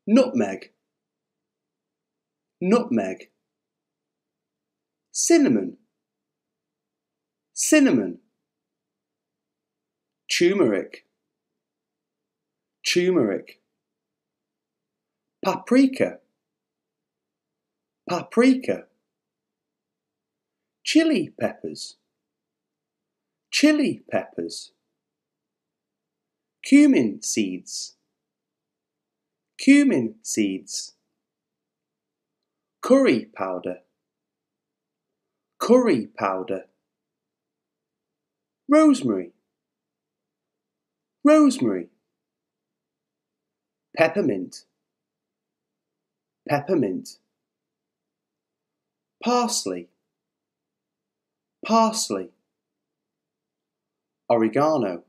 nutmeg, nutmeg, cinnamon, cinnamon, turmeric, turmeric, paprika, paprika, chili peppers, chili peppers, cumin seeds, cumin seeds, curry powder, curry powder, rosemary, rosemary, peppermint, peppermint, parsley, parsley, oregano,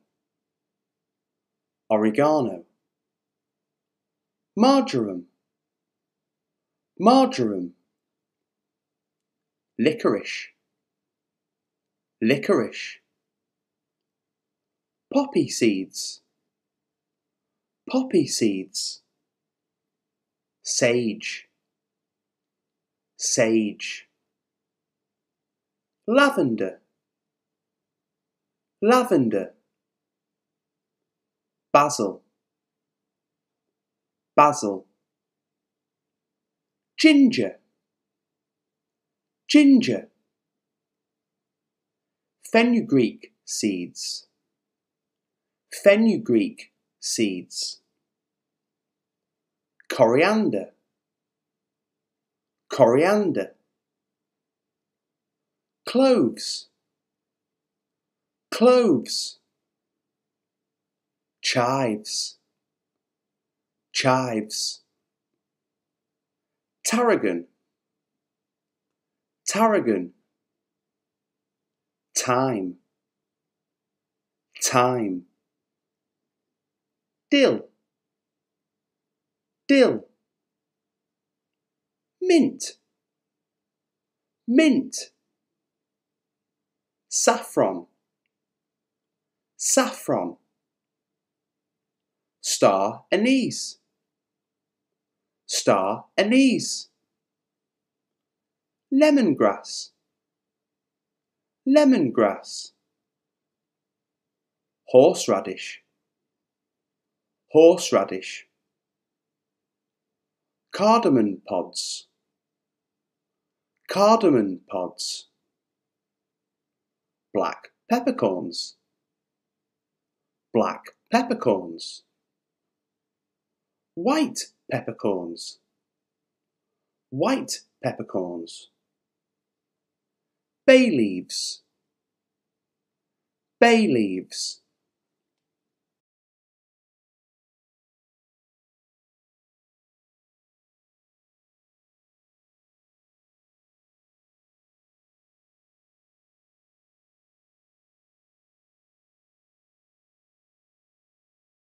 oregano, marjoram, marjoram, licorice, licorice, poppy seeds, poppy seeds, sage, sage, lavender, lavender, basil, basil, ginger, ginger, fenugreek seeds, fenugreek seeds, coriander, coriander, cloves, cloves, chives, chives, tarragon, tarragon, thyme, thyme, dill, dill, mint, mint, saffron, saffron, star anise, star anise, lemongrass, lemongrass, horseradish, horseradish, cardamom pods, cardamom pods, black peppercorns, black peppercorns, white peppercorns, white peppercorns, bay leaves, bay leaves,